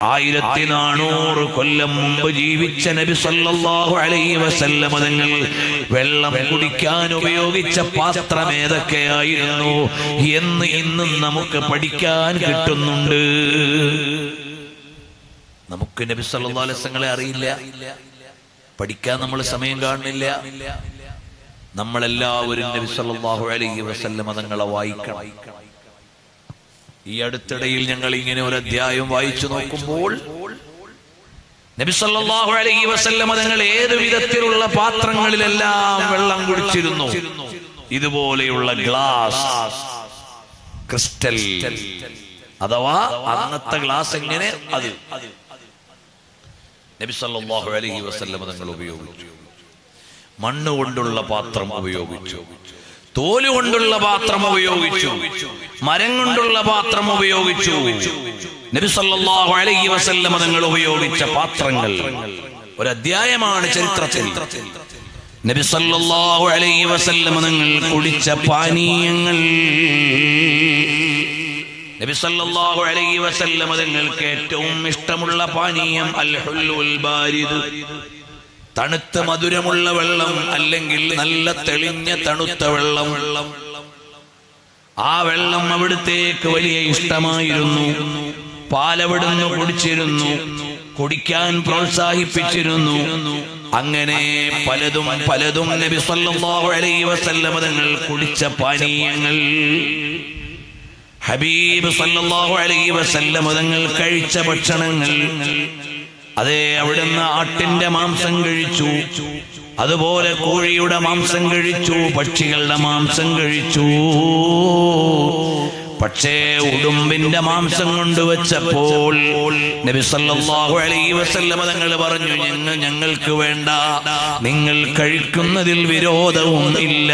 1400 കൊല്ലം മുമ്പ് ജീവിച്ച നബി സല്ലല്ലാഹു അലൈഹി വസല്ലം തങ്ങൾ വെള്ളം കുടിക്കാൻ ഉപയോഗിച്ച പാത്രം ഏതൊക്കെയായിരുന്നു എന്ന് ഇന്നും നമുക്ക് പഠിക്കാൻ കിട്ടുന്നുണ്ട്. നമുക്ക് നബി സല്ലല്ലാഹു അലൈഹി വസല്ലമയെ അറിയില്ല, പഠിക്കാൻ നമ്മൾ സമയം കാണുന്നില്ല. നമ്മളെല്ലാവരും നബി സല്ലല്ലാഹു അലൈഹി വസല്ലം തങ്ങളെ വായിക്കണം. ഈ അടുത്തിടയിൽ ഞങ്ങൾ ഇങ്ങനെ ഒരു അധ്യായം വായിച്ചു നോക്കുമ്പോൾ നബി സല്ലല്ലാഹു അലൈഹി വസല്ലം തങ്ങൾ ഏത് വിധത്തിലുള്ള പാത്രങ്ങളിലെല്ലാം വെള്ളം കുടിച്ചിരുന്നു. ഇതുപോലെയുള്ള ഗ്ലാസ്, ക്രിസ്റ്റൽ അഥവാ അന്നത്തെ ഗ്ലാസ് എങ്ങനെ അത് നബി സല്ലല്ലാഹു അലൈഹി വസല്ലം തങ്ങൾ ഉപയോഗിച്ചു. മണ്ണ് കൊണ്ടുള്ള പാത്രം ഉപയോഗിച്ചു, തോല് കൊണ്ടുള്ള പാത്രം ഉപയോഗിച്ചു, മരം കൊണ്ടുള്ള പാത്രം ഉപയോഗിച്ചു. നബി സല്ലല്ലാഹു അലൈഹി വസല്ലം തങ്ങൾ ഉപയോഗിച്ച പാത്രങ്ങൾ ഒരു അധ്യായമാണ് ചരിത്രത്തിൽ. നബി സല്ലല്ലാഹു അലൈഹി വസല്ലം തങ്ങൾ കുടിച്ച പാനീയങ്ങൾ, നബി സല്ലല്ലാഹു അലൈഹി വസല്ലം തങ്ങൾക്ക് ഏറ്റവും ഇഷ്ടമുള്ള പാനീയം അൽ ഹുല്ലുൽ ബാരിദ്, തണുത്ത മധുരമുള്ള വെള്ളം, അല്ലെങ്കിൽ നല്ല തെളിഞ്ഞ തണുത്ത വെള്ളം. ആ വെള്ളം അവിടുത്തേക്ക് വലിയ ഇഷ്ടമായിരുന്നു. പാലവിടുന്ന് കുടിച്ചിരുന്നു, കുടിക്കാൻ പ്രോത്സാഹിപ്പിച്ചിരുന്നു. അങ്ങനെ പലതും പലതും നബി സല്ലല്ലാഹു അലൈഹി വസല്ലം തങ്ങൾ കുടിച്ച പാനീയങ്ങൾ. ഹബീബ് സല്ലല്ലാഹു അലൈഹി വസല്ലം തങ്ങൾ കഴിച്ച ഭക്ഷണങ്ങൾ, അതേ അവിടുന്ന് ആട്ടിന്റെ മാംസം കഴിച്ചു, അതുപോലെ കോഴിയുടെ മാംസം കഴിച്ചു, പക്ഷികളുടെ മാംസം കഴിച്ചു. പക്ഷേ ഉടുമ്പിന്റെ മാംസം കൊണ്ടുവച്ചപ്പോൾ നബി സല്ലല്ലാഹു അലൈഹി വസല്ലം തങ്ങൾ പറഞ്ഞു, ഞങ്ങൾക്ക് വേണ്ട, നിങ്ങൾ കഴിക്കുന്നതിൽ വിരോധവും ഇല്ല,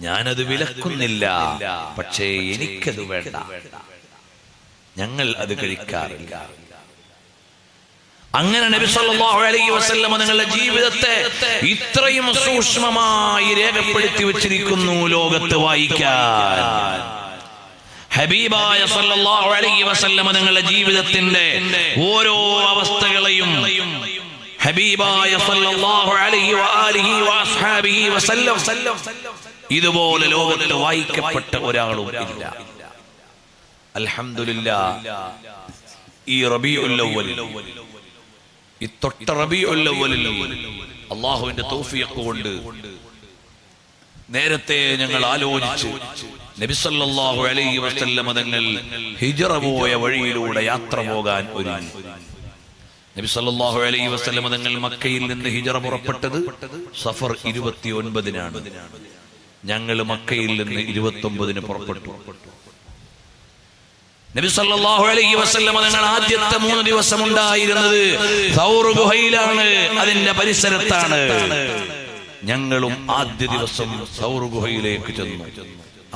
ഞാനത് വിലക്കുന്നില്ല, പക്ഷേ എനിക്കത് വേണ്ട, ഞങ്ങൾ അത് കഴിക്കാറില്ല. അങ്ങനെ നബി സല്ലല്ലാഹു അലൈഹി വസല്ലം തങ്ങളുടെ ജീവിതത്തെ ഇത്രയും സൂക്ഷ്മമായി രേഖപ്പെടുത്തി വച്ചിരിക്കുന്നു ലോകത്ത് വായിക്കാൻ. ഹബീബായ സല്ലല്ലാഹു അലൈഹി വസല്ലം തങ്ങളുടെ ജീവിതത്തിന്റെ ഓരോ അവസ്ഥകളെയും ഹബീബായ സല്ലല്ലാഹു അലൈഹി വആലിഹി വഅസ്ഹാബിഹി വസല്ലം ഇതുപോലെ ലോകത്ത് വായിക്കപ്പെട്ട ഒരാളും ഇല്ല. അൽഹംദുലില്ലാഹ്, ഈ റബീഉൽ അവ്വൽ, ഈ തൊട്ട റബീഉൽ അവ്വലിൽ അല്ലാഹുവിന്റെ തൗഫീഖ് കൊണ്ട് നേരത്തെ ഞങ്ങൾ ആലോചിച്ച് നബി സല്ലല്ലാഹു അലൈഹി വസല്ലം തങ്ങൾ ഹിജ്റ പോയ വഴിയിലൂടെ യാത്ര പോകാൻ ഒരുങ്ങി. നബി സല്ലല്ലാഹു അലൈഹി വസല്ലം തങ്ങൾ മക്കയിൽ നിന്ന് ഹിജ്റ പുറപ്പെട്ടത് സഫർ 29-നാണ്. ഞങ്ങൾ മക്കയിൽ നിന്ന് 29-ന് പുറപ്പെട്ടു. നബി സല്ലല്ലാഹു അലൈഹി വസല്ലം തങ്ങൾ ആദ്യത്തെ 3 ദിവസം ഉണ്ടായിരുന്നത് സൗർ ഗുഹയിലാണ്, അതിന്റെ പരിസരത്താണ്. ഞങ്ങളും ആദ്യ ദിവസം സൗർ ഗുഹയിലേക്ക് ചെന്നു.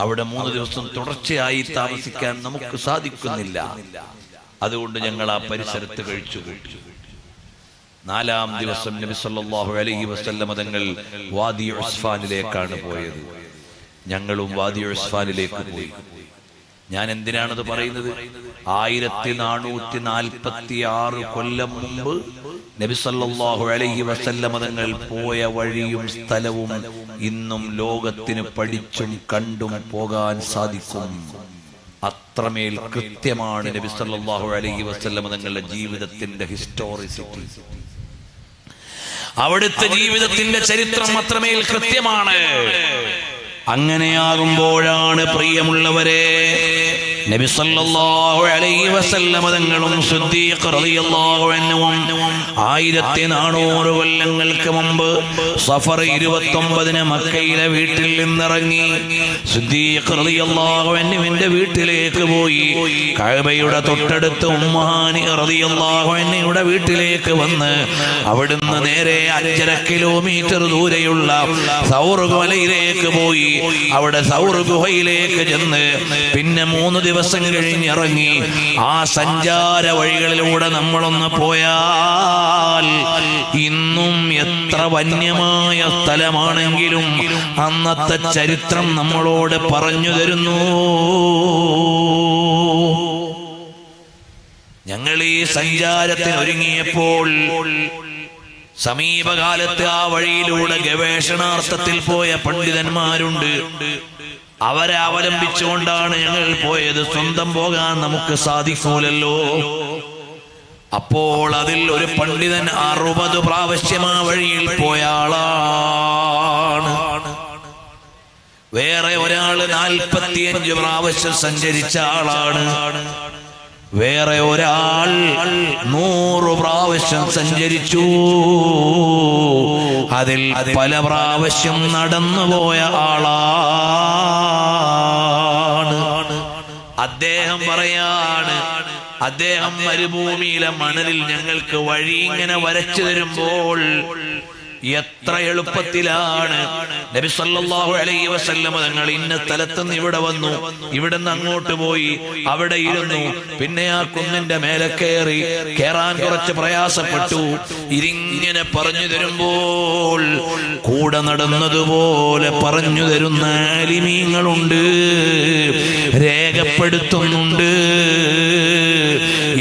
അവിടെ 3 ദിവസം തുടർച്ചയായി താമസിക്കാൻ നമുക്ക് സാധിക്കുന്നില്ല. അതുകൊണ്ട് ഞങ്ങൾ ആ പരിസരത്ത് കഴിച്ചു. 4-ാം ദിവസം നബി സല്ലല്ലാഹു അലൈഹി വസല്ലം തങ്ങൾ വാദി ഉസ്ഫാനിലേക്കാണ് പോയത്. ഞങ്ങളും വാദി ഉസ്ഫാനിലേക്ക് പോയി. ഞാൻ എന്തിനാണത് പറയുന്നത്? 1446 കൊല്ലം മുമ്പ് നബി സല്ലല്ലാഹു അലൈഹി വസല്ലം തങ്ങൾ പോയ വഴിയും സ്ഥലവും ഇന്നും ലോകത്തിന് പഠിച്ചും കണ്ടും പോകാൻ സാധിക്കും. അത്രമേൽ കൃത്യമാണ് നബി സല്ലല്ലാഹു അലൈഹി വസല്ലം തങ്ങളുടെ ജീവിതത്തിന്റെ ഹിസ്റ്റോറിസിറ്റി. അവിടുത്തെ ജീവിതത്തിന്റെ ചരിത്രം അത്രമേൽ കൃത്യമാണ്. അങ്ങനെയാകുമ്പോഴാണ് പ്രിയമുള്ളവരെ നബി സല്ലല്ലാഹു അലൈഹി വസല്ലം തങ്ങളും സിദ്ദീഖ് റളിയല്ലാഹു അൻഹുവും 1400 കൊല്ലങ്ങൾക്ക് മുമ്പ് സഫർ 29-ന് മക്കയിലെ വീട്ടിൽ നിന്നിറങ്ങി സിദ്ദീഖ് റളിയല്ലാഹു അൻഹുവിന്റെ വീട്ടിലേക്ക് പോയി. കഅബയുടെ തൊട്ടടുത്ത് ഉമ്മുഹാനി റളിയല്ലാഹു അൻഹയുടെ വീട്ടിലേക്ക് വന്ന് അവിടുന്ന് നേരെ 5.5 കിലോമീറ്റർ ദൂരെയുള്ള സൗർ ഗുഹയിലേക്ക് പോയി. അവിടെ സൗർ ഗുഹയിലേക്ക് ചെന്ന് പിന്നെ 3 ദിവസം കഴിഞ്ഞിറങ്ങി. ആ സഞ്ചാര വഴികളിലൂടെ നമ്മളൊന്ന് പോയാൽ ഇന്നും എത്ര വന്യമായ സ്ഥലമാണെങ്കിലും അന്നത്തെ ചരിത്രം നമ്മളോട് പറഞ്ഞു തരുന്നു. ഞങ്ങൾ ഈ സഞ്ചാരത്തിന് ഒരുങ്ങിയപ്പോൾ സമീപകാലത്ത് ആ വഴിയിലൂടെ ഗവേഷണാർത്ഥത്തിൽ പോയ പണ്ഡിതന്മാരുണ്ട്. അവരെ അവലംബിച്ചുകൊണ്ടാണ് ഞങ്ങൾ പോയത്. സ്വന്തം പോകാൻ നമുക്ക് സാധിക്കൂലല്ലോ. അപ്പോൾ അതിൽ ഒരു പണ്ഡിതൻ 60 പ്രാവശ്യം ആ വഴിയിൽ പോയ ആളാണ്. വേറെ ഒരാള് 45 പ്രാവശ്യം സഞ്ചരിച്ച ആളാണ്. വേറെ ഒരാൾ 100 പ്രാവശ്യം സഞ്ചരിച്ചു. അതിൽ പല പ്രാവശ്യം നടന്നുപോയ ആളാണ്. അദ്ദേഹം പറയാണ്, അദ്ദേഹം മരുഭൂമിയിലെ മണലിൽ ഞങ്ങൾക്ക് വഴി ഇങ്ങനെ വരച്ചു തരുമ്പോൾ എത്ര എളുപ്പത്തിലാണ് നബി സല്ലല്ലാഹു അലൈഹി വസല്ലം തങ്ങൾ ഇന്ന സ്ഥലത്തുനിന്ന് ഇവിടെ വന്നു, ഇവിടുന്ന് അങ്ങോട്ട് പോയി, അവിടെ ഇരുന്നു, പിന്നെ ആ കുന്നിന്റെ മേലെ കേറാൻ കുറച്ച് പ്രയാസപ്പെട്ടു. ഇതിങ്ങനെ പറഞ്ഞു തരുമ്പോൾ കൂടെ നടന്നതുപോലെ പറഞ്ഞു തരുന്ന ആലിമീങ്ങളുണ്ട്, രേഖപ്പെടുത്തുന്നുണ്ട്.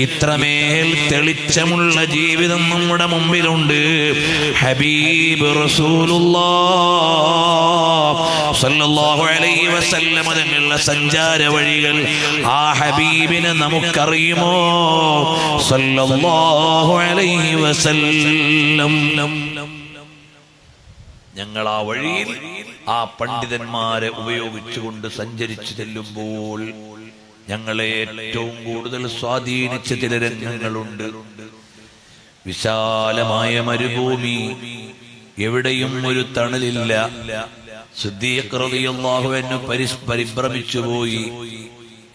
ഇത്രമേൽ തെളിച്ചമുള്ള ജീവിതം നമ്മുടെ മുമ്പിലുണ്ട്. ഹബീബ് റസൂലുള്ളാഹ് സ്വല്ലല്ലാഹു അലൈഹി വസല്ലം തങ്ങളുടെ സഞ്ചാര വഴികൾ ആ ഹബീബിനെ നമുക്കറിയുമോ? സ്വല്ലല്ലാഹു അലൈഹി വസല്ലം. ഞങ്ങൾ ആ വഴിയിൽ ആ പണ്ഡിതന്മാരെ ഉപയോഗിച്ചുകൊണ്ട് സഞ്ചരിച്ചു ചെല്ലുമ്പോൾ ഞങ്ങളെ ഏറ്റവും കൂടുതൽ സ്വാധീനിച്ച ചില രംഗങ്ങളുണ്ട്. വിശാലമായ മരുഭൂമി, എവിടെയും ഒരു തണലില്ല. സിദ്ദീഖ് റളിയല്ലാഹു അൻഹു പരിഭ്രമിച്ചു പോയി.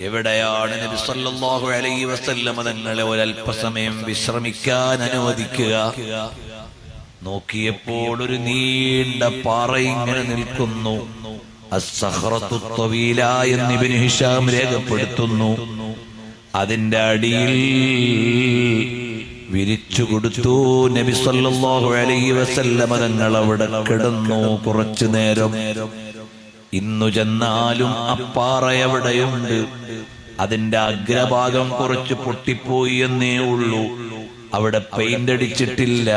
എവിടെയാണ് നബി സല്ലല്ലാഹു അലൈഹി വസല്ലം തങ്ങളെ ഒരല്പസമയം വിശ്രമിക്കാൻ അനുവദിക്കുക? നോക്കിയപ്പോൾ ഒരു നീണ്ട പാറ ഇങ്ങനെ നിൽക്കുന്നു. അസ്സഖറത്തു ത്വവീല എന്ന് ഇബ്നു ഹിശാം രേഖപ്പെടുത്തുന്നു. അതിന്റെ അടിയിൽ വിരിച്ചു കൊടുത്തു നബി സല്ലല്ലാഹു അലൈഹി വസല്ലം തങ്ങൾ അവിടെ കിടന്നു കുറച്ചു നേരം. ഇന്നു ചെന്നാലും അപ്പാറ എവിടെയുണ്ട്. അതിന്റെ അഗ്രഭാഗം കുറച്ച് പൊട്ടിപ്പോയി എന്നേ ഉള്ളൂ. അവിടെ പെയിന്റ് അടിച്ചിട്ടില്ല,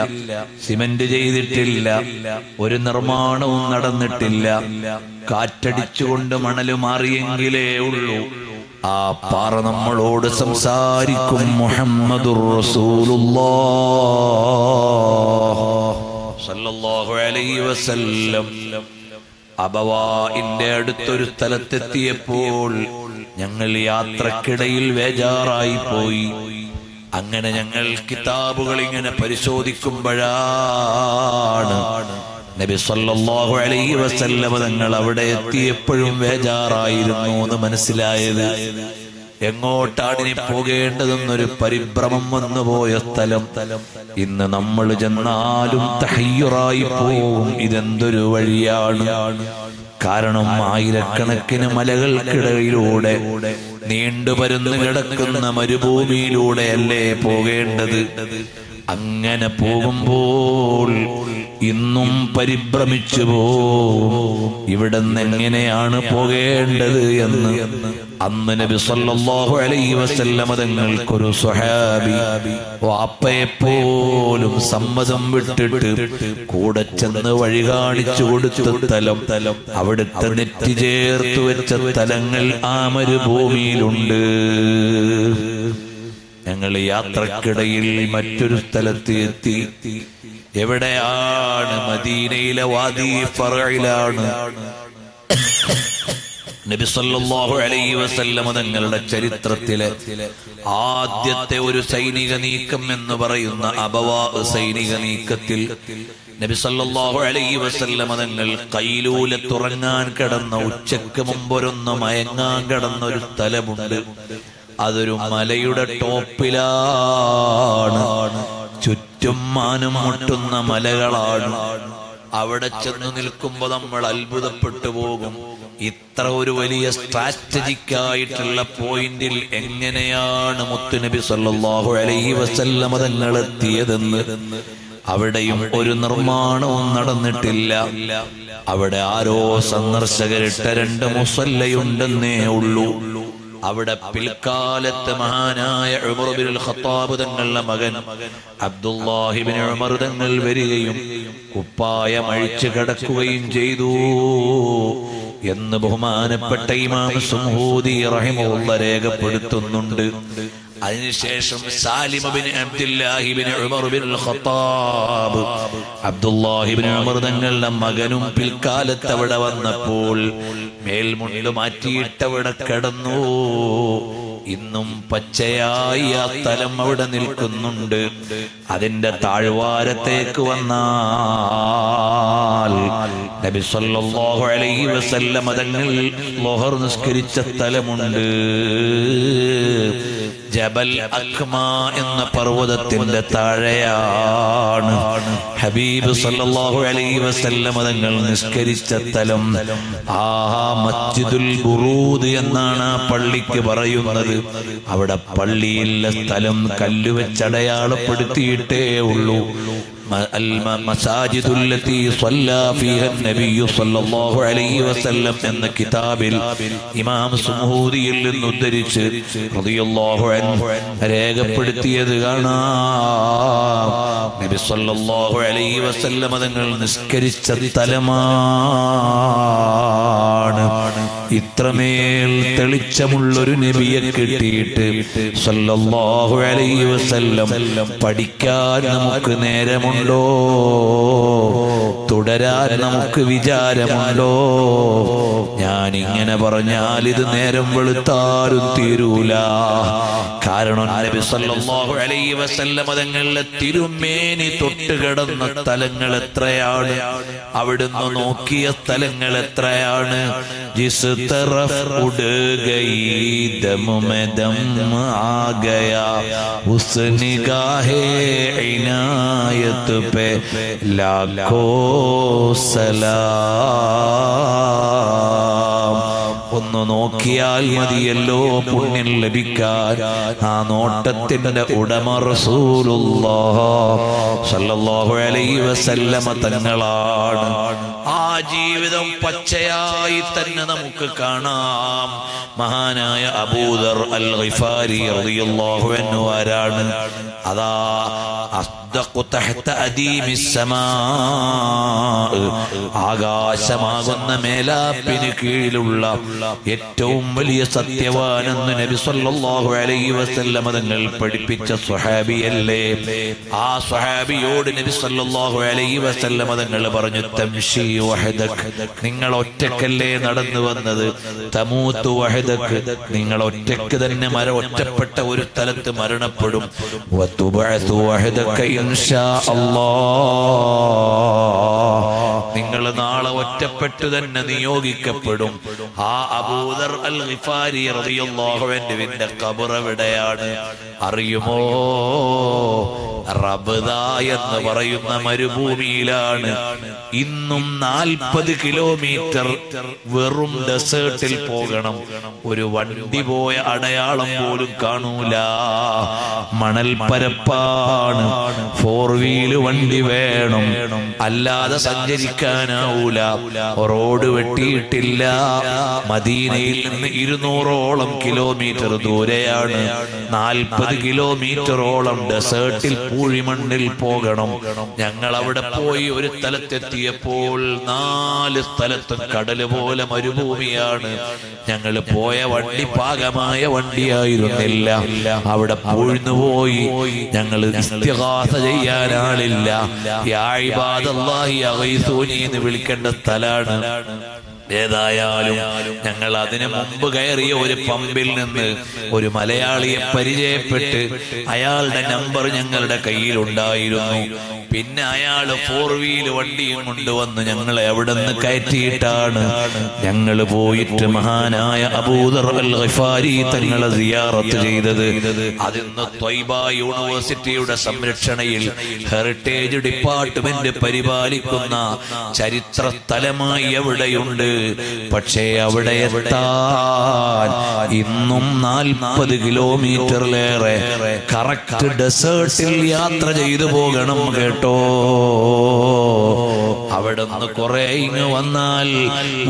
സിമന്റ് ചെയ്തിട്ടില്ല, ഒരു നിർമ്മാണവും നടന്നിട്ടില്ല. കാറ്റടിച്ചുകൊണ്ട് മണല് മാറിയെങ്കിലേ ഉള്ളൂ. ആ പാറ നമ്മളോട് സംസാരിക്കും. മുഹമ്മദുർ റസൂലുള്ളാഹ് സ്വല്ലല്ലാഹു അലൈഹി വസല്ലം. അബവാഇന്റെ അടുത്തൊരു സ്ഥലത്തെത്തിയപ്പോൾ ഞങ്ങൾ യാത്രക്കിടയിൽ വേജാറായി പോയി. അങ്ങനെ ഞങ്ങൾ കിതാബുകൾ ഇങ്ങനെ പരിശോധിക്കുമ്പോഴാണ് നബി സല്ലല്ലാഹു അലൈഹി വസല്ലം തങ്ങൾ അവിടെ എത്തിയപ്പോഴും വേജാറായിരുന്നു എന്ന് മനസ്സിലായത്. എങ്ങോട്ടാണ് ഇനി പോകേണ്ടതെന്നൊരു പരിഭ്രമം വന്നുപോയ സ്ഥലം. ഇന്ന് നമ്മൾ ചെന്നാലും തഹയ്യുറായി പോകും, ഇതെന്തൊരു വഴിയാണ്. കാരണം ആയിരക്കണക്കിന് മലകൾക്കിടയിലൂടെ നീണ്ടുപരന്നു കിടക്കുന്ന മരുഭൂമിയിലൂടെയല്ലേ പോകേണ്ടത്. അങ്ങനെ പോകുമ്പോൾ ഇന്നും പരിഭ്രമിച്ചു പോവും, ഇവിടെ നിന്ന് എങ്ങനെയാണ് പോകേണ്ടത് എന്ന്. അന്ന് നബി സല്ലല്ലാഹു അലൈഹി വസല്ലം തങ്ങൾക്കൊരു സ്വഹാബി വാപ്പയെപ്പോലും സമ്മതം വിട്ടിട്ട് കൂടെ ചെന്ന് വഴി കാണിച്ചു കൊടുത്ത സ്ഥലം, അവിടുത്തെ നെറ്റി ചേർത്ത് വെച്ച സ്ഥലങ്ങൾ ആ മരുഭൂമിയിലുണ്ട്. ഞങ്ങൾ യാത്രക്കിടയിൽ മറ്റൊരു സ്ഥലത്ത് എത്തി. എവിടെയാണ്? മദീനയിലെ വാദി ഫറഇലാണ്. നബി സല്ലല്ലാഹു അലൈഹി വസല്ലം തങ്ങളുടെ ചരിത്രത്തിലെ ആദ്യത്തെ ഒരു സൈനിക നീക്കം എന്ന് പറയുന്ന അബവാ സൈനിക നീക്കത്തിൽ നബി സല്ലല്ലാഹു അലൈഹി വസല്ലം തങ്ങൾ ഖൈലൂലത്തുറങ്ങാൻ കിടന്ന, ഉച്ചക്ക് മുമ്പൊരൊന്ന് മയങ്ങാൻ കിടന്ന ഒരു സ്ഥലമുണ്ട്. അതൊരു മലയുടെ ടോപ്പിലാണ്. ചുറ്റും മാനം മുട്ടുന്ന മലകളാണ്. അവിടെ ചെന്ന് നിൽക്കുമ്പോൾ നമ്മൾ അത്ഭുതപ്പെട്ടു പോകും. ഇത്ര ഒരു വലിയ സ്ട്രാറ്റജിക് ആയിട്ടുള്ള പോയിന്റിൽ എങ്ങനെയാണ് മുത്തുനബി സല്ലല്ലാഹു അലൈഹി വസല്ലം തങ്ങൾ എത്തിയതെന്ന്. അവിടെയും ഒരു നിർമ്മാണവും നടന്നിട്ടില്ല. അവിടെ ആരോ സന്ദർശകരിട്ട 2 മുസല്ലയുണ്ടെന്നേ ഉള്ളൂ. അവിടെ പിൽക്കാലത്ത് മഹാനായ ഉമർ ഇബ്നുൽ ഖത്താബ് തങ്ങളുടെ മകൻ അബ്ദുല്ലാഹി ഇബ്നു ഉമർ തങ്ങൾ വരികയും കുപ്പായം അഴിച്ചു കിടക്കുകയും ചെയ്തു എന്ന് ബഹുമാനപ്പെട്ട ഇമാം സുംഹൂദി റഹിമഹുല്ലാഹ് രേഖപ്പെടുത്തുന്നുണ്ട്. അതിനുശേഷം സാലിം ഇബ്നു അബ്ദുല്ലാഹി ഇബ്നു ഉമർ ഇബ്നുൽ ഖത്താബ് അബ്ദുല്ലാഹി ഇബ്നു ഉമർ തങ്ങളുടെ മകനും പിൽക്കാലത്ത് അവിടെ വന്നപ്പോൾ മേൽമുണ്ട് മാറ്റിയിട്ടവിടെ കിടന്നു. ഇന്നും പച്ചയായി ആ സ്ഥലം അവിടെ നിൽക്കുന്നുണ്ട്. അതിന്റെ താഴ്വാരത്തേക്ക് വന്നാൽ നബി സല്ലല്ലാഹു അലൈഹി വസല്ലം തങ്ങൾ ളുഹർ നിസ്കരിച്ച സ്ഥലമുണ്ട്. ജബൽ അഖ്മ എന്ന പർവ്വതത്തിന്റെ താഴെയാണ് ഹബീബ് സല്ലല്ലാഹു അലൈഹി വസല്ലം തങ്ങൾ നിസ്കരിച്ച സ്ഥലം. മസ്ജിദുൽ ബുറൂദ് എന്നാണ് ആ പള്ളിക്ക് പറയുന്നത്. അവിടെ പള്ളിയിലെ സ്ഥലം കല്ലുവെച്ചടയാളപ്പെടുത്തിയിട്ടേ ഉള്ളൂ. മസാജിദുല്ലതി സ്വല്ലാ ഫീഹാ നബിയ്യു സല്ലല്ലാഹു അലൈഹി വസല്ലം എന്ന കിതാബിൽ ഇമാം സുംഹൂദിയിൽ നിന്ന് ഉദ്ധരിച്ച് റളിയല്ലാഹു അൻഹു രേഖപ്പെടുത്തിയത് കാണാം. നബി സല്ലല്ലാഹു അലൈഹി വസല്ലം തങ്ങൾ നിസ്കരിച്ച സ്ഥലമാണ്. ഇത്രമേൽ തെളിച്ചമുള്ളൊരു നബിയെ കിട്ടിയിട്ട് സല്ലല്ലാഹു അലൈഹി വസല്ലം പഠിക്കാൻ നമുക്ക് നേരമുണ്ടോ? തുടരാൻ നമുക്ക് വിചാരമുണ്ടോ? ഞാൻ ഇങ്ങനെ പറഞ്ഞാൽ ഇത് നേരം വെളുത്താലും തീരൂല. കാരണം നബി സല്ലല്ലാഹു അലൈഹി വസല്ലം തങ്ങളുടെ തിരുമേനി തൊട്ടുകിടന്ന സ്ഥലങ്ങൾ എത്രയാണ്, അവിടുന്ന് നോക്കിയ സ്ഥലങ്ങൾ എത്രയാണ്. ജിസ് तरफ उड़ गई दम में दम आ गया उस निगाहे इनायत पे लाखों सलाम. ഒന്ന് നോക്കിയാൽ മതിയല്ലോ പുണ്യം ലഭിക്കാൻ. ആ നോട്ടത്തിന്റെ ഉടമ റസൂലുള്ളാഹ് സ്വല്ലല്ലാഹു അലൈഹി വസല്ലമ തങ്ങളാണ്. ആ ജീവിതം പച്ചയായി തന്നെ നമുക്ക് കാണാം. മഹാനായ അബൂദർ അൽ ഗിഫാരി റളിയല്ലാഹു അൻഹു ആരാണ്? അതാ അസ്ദഖു തഹ്ത അദീമിസ് സമാ, ആകാശമാകുന്ന മേലാപ്പിന് കീഴിലുള്ള ഏറ്റവും വലിയ സത്യവാനെന്ന് നബി സല്ലല്ലാഹു അലൈഹി വസല്ലം തങ്ങൾ പഠിപ്പിച്ച സ്വഹാബിയല്ലേ. ആ സ്വഹാബിയോട് നബി സല്ലല്ലാഹു അലൈഹി വസല്ലം തങ്ങൾ പറഞ്ഞു, തംശി വഹദക്, നിങ്ങൾ ഒറ്റക്കല്ലേ നടന്നു വന്നത്. തമൂതു വഹദക്, നിങ്ങൾ ഒറ്റക്ക് തന്നെ ഒറ്റപ്പെട്ട ഒരു സ്ഥലത്ത് മരണപ്പെടും. വതുബഅതു വഹദക ഇൻഷാ അല്ലാഹ്, നിങ്ങൾ നാളെ ഒറ്റപ്പെട്ടു തന്നെ നിയോഗിക്കപ്പെടും. ആ അബൂദർ അൽ ഗിഫാരി റളിയല്ലാഹു അൻഹുവിന്റെ ഖബർ എവിടെയാണ് അറിയുമോ? റബ്ദ എന്ന് പറയുന്ന മരുഭൂമിയിലാണ്. ഇന്നും 40 കിലോമീറ്റർ വെറും ഡെസേർട്ടിൽ പോകണം. ഒരു വണ്ടി പോയ അടയാളം പോലും കാണൂല. മണൽ പരപ്പാണ്. 4 വീല് വണ്ടി വേണം, അല്ലാതെ സഞ്ചരിക്കാനാവൂല. റോഡ് വെട്ടിയിട്ടില്ല. മദീനയിൽ നിന്ന് 200ഓളം കിലോമീറ്റർ ദൂരെയാണ്. 40 കിലോമീറ്ററോളം ഡെസേർട്ടിൽ പൂഴിമണ്ണിൽ പോകണം. ഞങ്ങൾ അവിടെ പോയി ഒരു സ്ഥലത്തെത്തിയപ്പോൾ 4 സ്ഥലത്തും കടല് പോലെ മരുഭൂമിയാണ്. ഞങ്ങൾ പോയ വണ്ടി പാകമായ വണ്ടിയായിരുന്നില്ല. അവിടെ പൂഴ്ന്നുപോയി. ഞങ്ങൾ ഇസ്തിഗാസ ചെയ്യാൻ ആളില്ല. യാ ഇബാദല്ലാഹി അഗീസൂനി എന്ന് വിളിക്കേണ്ട സ്ഥലമാണ്. ഏതായാലും ഞങ്ങൾ അതിനു മുമ്പ് കയറിയ ഒരു പമ്പിൽ നിന്ന് ഒരു മലയാളിയെ പരിചയപ്പെട്ട് അയാളുടെ നമ്പർ ഞങ്ങളുടെ കയ്യിലുണ്ടായിരുന്നു. പിന്നെ അയാൾ 4 വീല് വണ്ടിയും കൊണ്ടുവന്ന് ഞങ്ങളെ അവിടെ നിന്ന് കയറ്റിയിട്ടാണ് ഞങ്ങൾ പോയിട്ട് മഹാനായ അബൂദർ അൽ ഗിഫാരി തങ്ങളെ സിയാറത്ത് ചെയ്തത്. അതിന്ന് ത്വയ്ബ യൂണിവേഴ്സിറ്റിയുടെ സംരക്ഷണയിൽ ഹെറിറ്റേജ് ഡിപ്പാർട്ട്മെന്റ് പരിപാലിക്കുന്ന ചരിത്ര സ്ഥലമായി എവിടെയുണ്ട്. പക്ഷേ അവിടെ എത്താൻ ഇന്നും 40 കിലോമീറ്ററിലേറെ കറക്റ്റ് ഡെസേർട്ടിൽ യാത്ര ചെയ്തു പോകണം കേട്ടോ. അവിടെ നിന്ന് കുറെ ഇങ്ങ് വന്നാൽ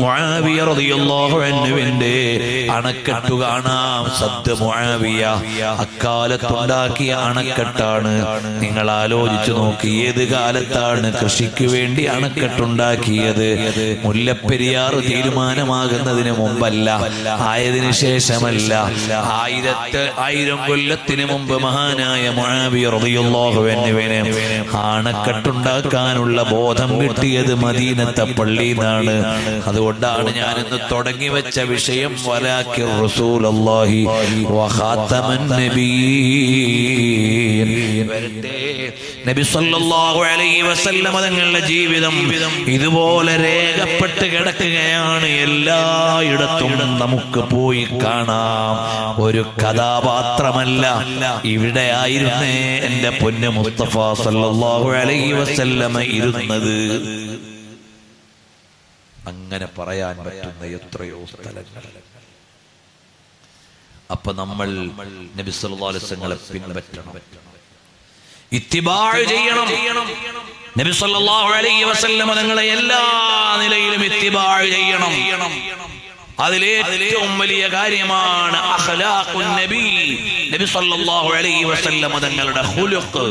മുആവിയ റളിയല്ലാഹു അൻഹുവിന്റെ അണക്കെട്ട് കാണാം. സദ്ദ് മുആവിയ അക്കാലത്തുണ്ടാക്കിയ അണക്കെട്ടാണ്. നിങ്ങൾ ആലോചിച്ചു നോക്കി, ഏത് കാലത്താണ് കൃഷിക്ക് വേണ്ടി അണക്കെട്ടുണ്ടാക്കിയത്? മുല്ലപ്പെരിയാർ തീരുമാനമാകുന്നതിന് മുമ്പല്ല, ആയതിനു ശേഷമല്ല. 1000 കൊല്ലത്തിന് മുമ്പ് മഹാനായ മുആവിയ റളിയല്ലാഹു അൻഹുവിനെ അണക്കെട്ടുണ്ടാക്കാനുള്ള ബോധം കിട്ടിയത് മദീനത്തെ പള്ളിയിലാണ്. അതുകൊണ്ടാണ് ഞാനിന്ന് തുടങ്ങി വെച്ച വിഷയം വലാകിർ റസൂലുള്ളാഹി വഖാതമൻ നബിയ്യീൻ. നബി സല്ലല്ലാഹു അലൈഹി വസല്ലം തങ്ങളുടെ ജീവിതം ഇതുപോലെ രേഖപ്പെട്ട് കിടക്കുകയാണ്. എല്ലായിടത്തും നമുക്ക് പോയി കാണാം. ഒരു കഥാപാത്രമല്ല, ഇവിടെ ആയിരുന്നേ എന്റെ പൊന്നു മുസ്തഫ സല്ലല്ലാഹു അലൈഹി വസല്ലം ഇരുന്നത്. അങ്ങനെ പറയാൻ പറ്റുന്ന എത്രയോ സ്ഥലങ്ങൾ. അപ്പൊ നമ്മൾ നബി സല്ലല്ലാഹു അലൈഹി വസല്ലമയെ പിൻപറ്റണം, ഇത്തിബാഅ് ചെയ്യണം. നബി സല്ലല്ലാഹു അലൈഹി വസല്ലം തങ്ങളെ എല്ലാ നിലയിലും ഇത്തിബാഅ് ചെയ്യണം. അതിലേറ്റവും വലിയ കാര്യമാണ് അഖ്ലാഖുൻ നബി. നബി സല്ലല്ലാഹു അലൈഹി വസല്ലം തങ്ങളുടെ ഖുലുഖ്,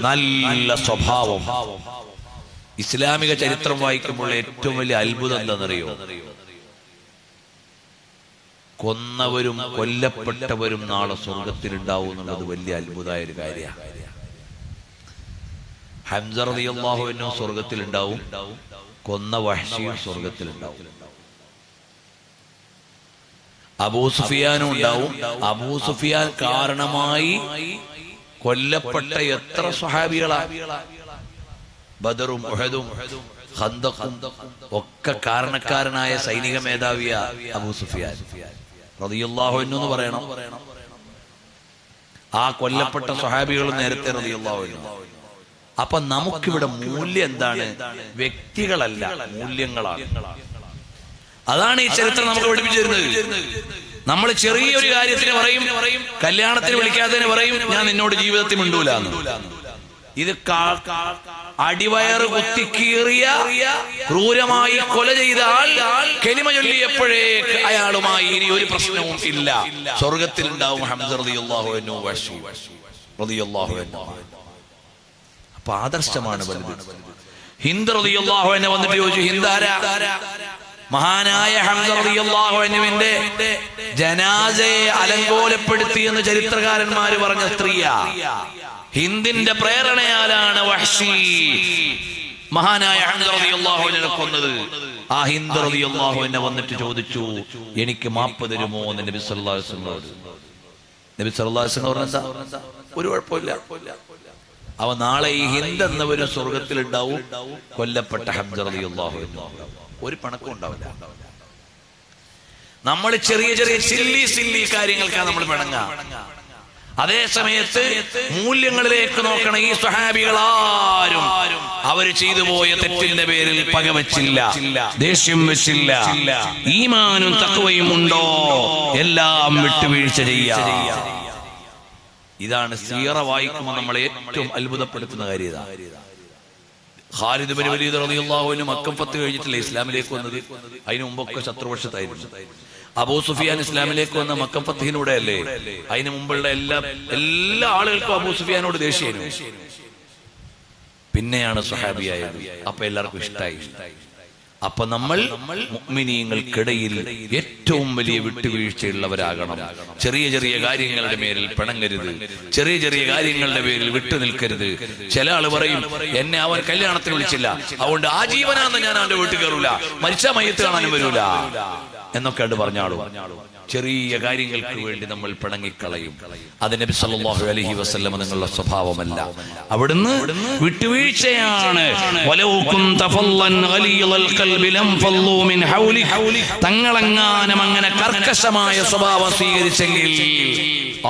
നല്ല സ്വഭാവം. ഇസ്ലാമിക ചരിത്രം വായിക്കുമ്പോൾ ഏറ്റവും വലിയ അത്ഭുതം എന്താണെന്നറിയോ? കൊന്നവരും കൊല്ലപ്പെട്ടവരും നാളെ സ്വർഗത്തിൽ ഉണ്ടാവും എന്നുള്ളത് വലിയ അത്ഭുതമായ ഒരു കാര്യമാണ്. ഹംസ റളിയല്ലാഹു അൻഹു സ്വർഗത്തിൽ ഉണ്ടാവും, കൊന്ന വഹ്ശിയും സ്വർഗത്തിൽ ഉണ്ടാവും, അബൂ സുഫിയാനും ഉണ്ടാവും. അബൂ സുഫിയാൻ കാരണമായി കൊല്ലപ്പെട്ട എത്ര സ്വഹാബികളാ! ബദറും ഉഹദും ഖന്ദഖും ഒക്കെ കാരണക്കാരനായ സൈനിക മേധാവിയ അബൂ സുഫിയാൻ റളിയല്ലാഹു അൻഹു എന്ന് പറയണം. ആ കൊല്ലപ്പെട്ട സ്വഹാബികൾ നേരത്തെ റളിയല്ലാഹു അൻഹു. അപ്പൊ നമുക്കിവിടെ മൂല്യം എന്താണ്? വ്യക്തികളല്ല, മൂല്യങ്ങളാണ്. അതാണ് ഈ ചരിത്രം നമുക്ക് പഠിപ്പിച്ചു തരുന്നത്. നമ്മൾ ചെറിയൊരു കാര്യത്തിന് പറയും, കല്യാണത്തിന് വിളിക്കാത്തതിന് പറയും ഞാൻ നിന്നോട് ജീവിതത്തിൽ മിണ്ടൂല. ഇത് അടിവയറ് കുത്തിക്കീറിയ ക്രൂരമായി കൊല ചെയ്ത ആൾ കലിമ ചൊല്ലിയപ്പോഴേ അയാളുമായി ഇനി ഒരു പ്രശ്നവും ഇല്ല, സ്വർഗത്തിൽ ഉണ്ടാവും. ഹംസ റളിയല്ലാഹു അൻഹു, വഹ്ശി റളിയല്ലാഹു അൻഹു. അപ്പൊ ആദർശമാണ് വലുത്. ഹിന്ദ് റളിയല്ലാഹു അൻഹു വന്നിട്ട് ചോദിച്ചു, ഹിന്ദാരാ? മഹാനായ ഹംസ റളിയല്ലാഹു അൻഹുവിന്റെ ജനാസയെ അലങ്കോലപ്പെടുത്തി എന്ന് ചരിത്രകാരന്മാര് പറഞ്ഞ സ്ത്രീയാ. ഹിന്ദിന്റെ പ്രേരണയാലാണ് വഹ്ശി മഹാനായ ഹംസ റളിയല്ലാഹു അൻഹുവിനെ കൊന്നത്. ആ ഹിന്ദ് റളിയല്ലാഹു അൻഹു വന്നിട്ട് ചോദിച്ചു, എനിക്ക് മാപ്പ് തരുമോ എന്ന് നബി സല്ലല്ലാഹു അലൈഹി വസല്ലം. നബി സല്ലല്ലാഹു അലൈഹി വസല്ലം പറഞ്ഞെന്താ? ഒരു കുഴപ്പമില്ല, അവ നാളെ ഈ ഹിന്ദ് എന്നവരും സ്വർഗത്തിൽ ഉണ്ടാവും, കൊല്ലപ്പെട്ട ഹംസ റളിയല്ലാഹു അൻഹു ഒരു പണക്കും ഉണ്ടാവില്ല. നമ്മൾ ചെറിയ ചെറിയ സില്ലി കാര്യങ്ങൾക്കാണ് നമ്മൾ പിണങ്ങാം. അതേ സമയത്ത് മൂല്യങ്ങളിലേക്ക് നോക്കണം. ഈ സ്വഹാബികളാരും അവർ ചെയ്തു പോയ തെറ്റിന്റെ പേരിൽ പകവച്ചില്ല, ദേഷ്യം വെച്ചില്ല. ഈമാനും തഖ്വയും ഉണ്ടോ എല്ലാം വിട്ടുവീഴ്ച ചെയ്യാം. ഇതാണ് സീറ വായിക്കുമ്പോൾ നമ്മളെ ഏറ്റവും അത്ഭുതപ്പെടുത്തുന്ന കാര്യം. ഖാലിദ് ബിൻ വലീദ് റളിയല്ലാഹു അൻഹു മക്ക ഫത്ത് കഴിഞ്ഞിട്ടില്ല ഇസ്ലാമിലേക്ക് വന്നത്. അതിനു മുമ്പൊക്കെ ശത്രുപക്ഷത്തായിരുന്നു. അബൂ സുഫിയാൻ ഇസ്ലാമിലേക്ക് വന്ന മക്ക ഫത്തിലൂടെ അല്ലേ? അതിനു മുമ്പുള്ള എല്ലാ ആളുകൾക്കും അബൂ സുഫിയാനോട് ദേഷ്യമായിരുന്നു. പിന്നെയാണ് സ്വഹാബിയായത്. അപ്പൊ എല്ലാവർക്കും ഇഷ്ടായി. അപ്പൊ നമ്മൾ മുഅ്മിനീങ്ങൾക്കിടയിൽ ഏറ്റവും വലിയ വിട്ടുവീഴ്ചയുള്ളവരാകണം. ചെറിയ ചെറിയ കാര്യങ്ങളുടെ പേരിൽ പിണങ്ങരുത്, ചെറിയ ചെറിയ കാര്യങ്ങളുടെ പേരിൽ വിട്ടു നിൽക്കരുത്. ചില ആള് പറയും, എന്നെ അവൻ കല്യാണത്തിന് വിളിച്ചില്ല, അതുകൊണ്ട് ആജീവനാന്ന് ഞാൻ അവന്റെ വീട്ടിൽ കയറൂല, മരിച്ച മയ്യത്ത് കാണാനും വരൂല എന്നൊക്കെ അത് പറഞ്ഞാളും. ചെറിയ കാര്യങ്ങൾക്ക് വേണ്ടി നമ്മൾ പിണങ്ങിക്കളയും. അത് നബി സല്ലല്ലാഹു അലൈഹി വസല്ലം നിങ്ങളുടെ സ്വഭാവമല്ല. അവിടുന്ന് വിട്ടുവീഴ്ചയാണ്. തങ്ങളെങ്ങാനും അങ്ങനെ കർക്കശമായ സ്വഭാവം സ്വീകരിച്ചെങ്കിൽ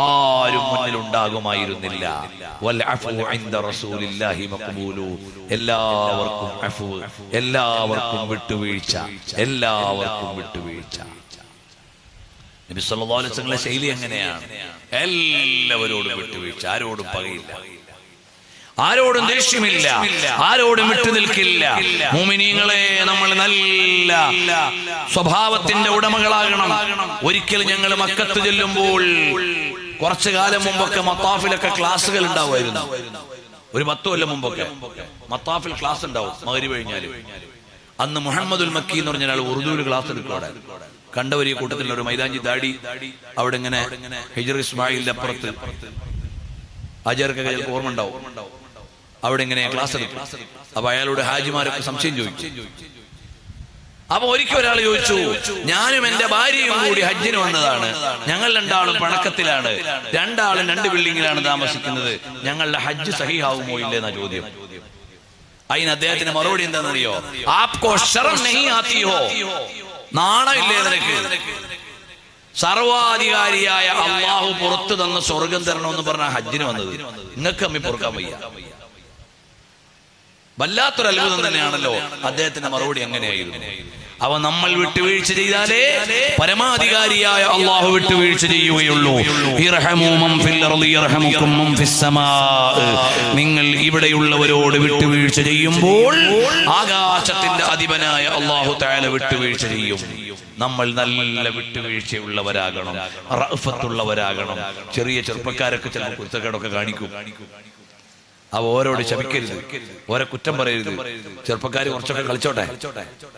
ആരും മുന്നിലുണ്ടാകുമായിരുന്നില്ല. എല്ലാവർക്കും അഫ്വ്, എല്ലാവർക്കും വിട്ടുവീഴ്ച, എല്ലാവർക്കും വിട്ടുവീഴ്ച. നബി സല്ലല്ലാഹു അലൈഹി വസല്ലം ശൈലി എങ്ങനെയാണ്? എല്ലാവരോടും വിട്ടുവീഴ്ച, ആരോടും പകയില്ല. ആരോടും ദേഷ്യമില്ല, ആരോടും വിട്ടുനിൽക്കില്ല. മുഅ്മിനീങ്ങളെ, നമ്മൾ നല്ല സ്വഭാവത്തിന്റെ ഉടമകളാകണം. ഒരിക്കലും ഞങ്ങൾ മക്കത്ത് ചെല്ലുമ്പോൾ കുറച്ചു കാലം മുമ്പൊക്കെ മത്താഫിലൊക്കെ ക്ലാസ്സുകൾ ഉണ്ടാവുമായിരുന്നു. ഒരു 10 കൊല്ലം മുമ്പൊക്കെ മത്താഫിൽ ക്ലാസ് ഉണ്ടാവും മഗ്‌രിബ് കഴിഞ്ഞാല്. അന്ന് മുഹമ്മദുൽ മക്കി എന്ന് പറഞ്ഞ ഒരാൾ ഉറുദുവിൽ ക്ലാസ് എടുക്കും. കണ്ടവർ ഈ കൂട്ടത്തിലുള്ള ഒരു മൈതാഞ്ചി ദാടി അവിടെ ഇങ്ങനെ ഹിജ്ർ ഇസ്മായിലിന്റെ അപ്പുറത്ത് അജർക്കൊക്കെ ചിലപ്പോൾ ഓർമ്മ ഉണ്ടാവും. അവിടെ ഇങ്ങനെ ക്ലാസ് എടുക്കും. അപ്പൊ അയാളോട് ഹാജിമാരൊക്കെ സംശയം ചോദിച്ചു. അപ്പൊ ഒരിക്കൽ ഒരാൾ ചോദിച്ചു, ഞാനും എന്റെ ഭാര്യയും കൂടി ഹജ്ജിന് വന്നതാണ്, ഞങ്ങൾ രണ്ടാളും പണക്കത്തിലാണ്, രണ്ടാളും 2 ബിൽഡിങ്ങിലാണ് താമസിക്കുന്നത്, ഞങ്ങളുടെ ഹജ്ജ് സഹിഹാവുമോ ഇല്ലെന്ന ചോദ്യം. അതിന് അദ്ദേഹത്തിന് മറുപടി എന്താണെന്നറിയോ? ആപ്കോ ശർം നഹീ ആതി ഹോ, നാണമില്ലേ നിനക്ക്? സർവാധികാരിയായ അള്ളാഹു പുറത്തു തന്ന സ്വർഗം തരണമെന്ന് പറഞ്ഞ ഹജ്ജിന് വന്നത്, നിങ്ങൾക്ക് തമ്മിൽ പൊറുക്കാൻ വയ്യ. വല്ലാത്തൊരു അത്ഭുതം തന്നെയാണല്ലോ. അദ്ദേഹത്തിന്റെ മറുപടി അങ്ങനെയായിരുന്നു. അവ നമ്മൾ വിട്ടുവീഴ്ച ചെയ്താലേ പരമാധികാരിയായ അള്ളാഹു വിട്ടുവീഴ്ച ചെയ്യുകയുള്ളൂ. നിങ്ങൾ ഇവിടെയുള്ളവരോട് വിട്ടുവീഴ്ച ചെയ്യുമ്പോൾ ആകാശത്തിന്റെ അധിപനായ അള്ളാഹു തആല വിട്ടുവീഴ്ച ചെയ്യും. നമ്മൾ നല്ല വിട്ടുവീഴ്ചയുള്ളവരാകണം, റഅഫത്തുള്ളവരാകണം. ചെറിയ ചെറുപ്പക്കാരൊക്കെ ചിലപ്പോൾ കുരുത്തക്കേടൊക്കെ കാണിക്കും. അവ ഓരോട് ശപിക്കരുത്, ഓരോ കുറ്റം പറയരുത്. ചെറുപ്പക്കാർ കുറച്ചൊക്കെ കളിച്ചോട്ടെ,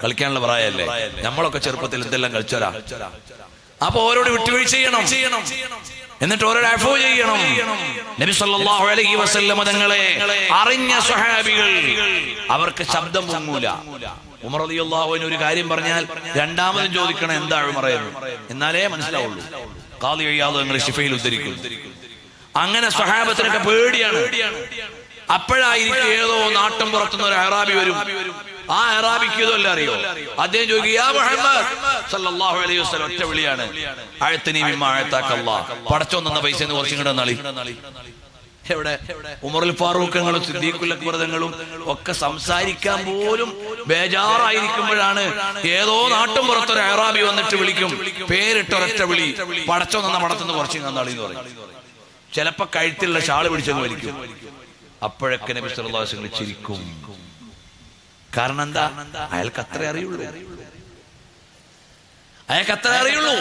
കളിക്കാനുള്ള പ്രായമല്ലേ. നമ്മളൊക്കെ ചെറുപ്പത്തിൽ എന്തെല്ലാം കളിച്ചോരാ. അപ്പൊ ഓരോട് വിട്ടുവീഴ്ച ചെയ്യണം, എന്നിട്ട് ഓരോട് അഫ്വ ചെയ്യണം. നബി സല്ലല്ലാഹു അലൈഹി വസല്ലം തങ്ങളെ അറിഞ്ഞ സ്വഹാബികൾ അവർക്ക് ശബ്ദം പൊങ്ങൂല. ഉമർ റളിയല്ലാഹു അൻഹു ഒരു കാര്യം പറഞ്ഞാൽ രണ്ടാമതും ചോദിക്കണം എന്താ ഉമറേന്ന്, എന്നാലേ മനസ്സിലാവുള്ളൂ. ഖാദി ഇയാദ് തങ്ങൾ ശിഫയിൽ ഉദ്ധരിക്കും. അങ്ങനെ സ്വഹാബത്തിനൊക്കെ പേടിയാണ്. അപ്പോഴായിരിക്കും ഏതോ നാട്ടും പുറത്തുനിന്ന് ഒരു അറാബി വരും. ആ അറാബിക്ക് ഇതല്ല അറിയോ? അദ്ദേഹം ചോദിക്കും, യാ മുഹമ്മദ് സല്ലല്ലാഹു അലൈഹി വസല്ലം, ഒറ്റ വിളിയാണ്, അഅ്തിനി മിമ്മാ അഅ്താകല്ലാഹ്, പടച്ചോൻ തന്ന പൈസ എന്ന് കുറച്ചും കൂടെ നളി. എവിടെ? ഉമറുൽ ഫാറൂഖുകളും സിദ്ദീഖുൽ അക്ബറുകളും ഒക്കെ സംസാരിക്കാൻ പോലും ബേജാറായിരിക്കുമ്പോഴാണ് ഏതോ നാട്ടും പുറത്തൊരു അറാബി വന്നിട്ട് വിളിക്കും, പേരിട്ടൊരൊറ്റ വിളി, പടച്ചോൻ തന്ന പടത്തുനിന്ന് കുറച്ചും നളി എന്ന് പറയും. ചിലപ്പോ കഴുത്തിലുള്ള ഷാള് പിടിച്ചെന്ന് വലിക്കും. അപ്പോഴൊക്കെ നബി സല്ലല്ലാഹു അലൈഹി വസല്ലം ചിരിക്കും. കാരണം എന്താ? അയാൾക്ക് അത്രേ അറിയുള്ളൂ, അയാൾക്ക് അത്ര അറിയുള്ളൂ.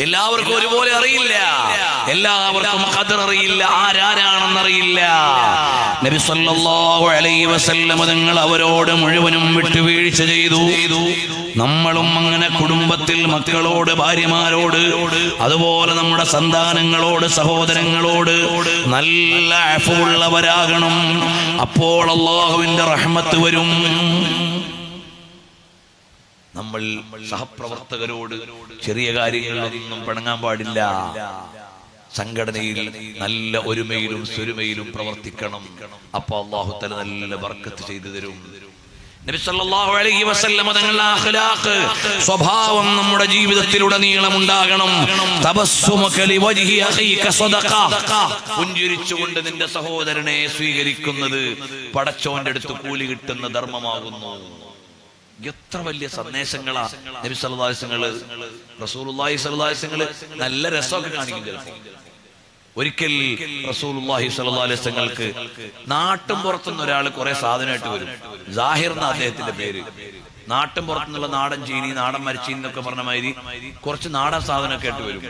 എല്ലാവർക്കും ഒരുപോലെ അറിയില്ല, എല്ലാവർക്കും ഖദർ അറിയില്ല, ആരാരാണെന്നറിയില്ല. നബി സല്ലല്ലാഹു അലൈഹി വസല്ലം തങ്ങൾ അവരോട് മുഴുവനും വിട്ടുവീഴ്ച ചെയ്തു. നമ്മളും അങ്ങനെ കുടുംബത്തിൽ മക്കളോട്, ഭാര്യമാരോട്, അതുപോലെ നമ്മുടെ സന്താനങ്ങളോട്, സഹോദരങ്ങളോട് നല്ല അഫ്വുള്ളവരാകണം. അപ്പോൾ അല്ലാഹുവിന്റെ റഹ്മത്ത് വരും. നമ്മൾ സഹപ്രവർത്തകരോട് ചെറിയ കാര്യങ്ങളിലൊന്നും പിണങ്ങാൻ പാടില്ല. സംഘടനയിൽ നല്ല ഒരുമയിലും സ്വരുമയിലും പ്രവർത്തിക്കണം. അപ്പൊ അല്ലാഹു തആല നല്ല ബർക്കത്ത് ചെയ്തു തരും. നബി സല്ലല്ലാഹു അലൈഹി വസല്ലം തങ്ങളുടെ അഖ്ലാഖ്, സ്വഭാവം നമ്മുടെ ജീവിതത്തിലുടനീളം ഉണ്ടാകണം. തബസ്സുമുക ലിവജ്ഹി അഖീക സദഖ, പുഞ്ചിരിച്ചുകൊണ്ട് നിന്റെ സഹോദരനെ സ്വീകരിക്കുന്നത് പടച്ചോന്റെ അടുത്ത് കൂലി കിട്ടുന്ന ധർമ്മമാകുന്നു. എത്ര വലിയ സന്ദേശങ്ങളാ നബി സല്ലല്ലാഹു അലൈഹി വസല്ലം, റസൂലുള്ളാഹി സ്വല്ലല്ലാഹു അലൈഹി വസല്ലം നല്ല രസമൊക്കെ കാണിക്കും. ചിലപ്പോൾ ഒരിക്കൽ റസൂലുള്ളാഹി സ്വല്ലല്ലാഹു അലൈഹി വസല്ലങ്ങൾക്ക് നാട്ടും പുറത്തുനിന്ന് ഒരാൾ കുറെ സാധനമായിട്ട് വരും. സാഹിർ എന്ന അദ്ദേഹത്തിന്റെ പേര്. നാട്ടും പുറത്തുനിന്നുള്ള നാടൻ ചീനി, നാടൻ മരച്ചീനി എന്നൊക്കെ പറഞ്ഞ മാതിരി കുറച്ച് നാടൻ സാധനമൊക്കെ ആയിട്ട് വരും.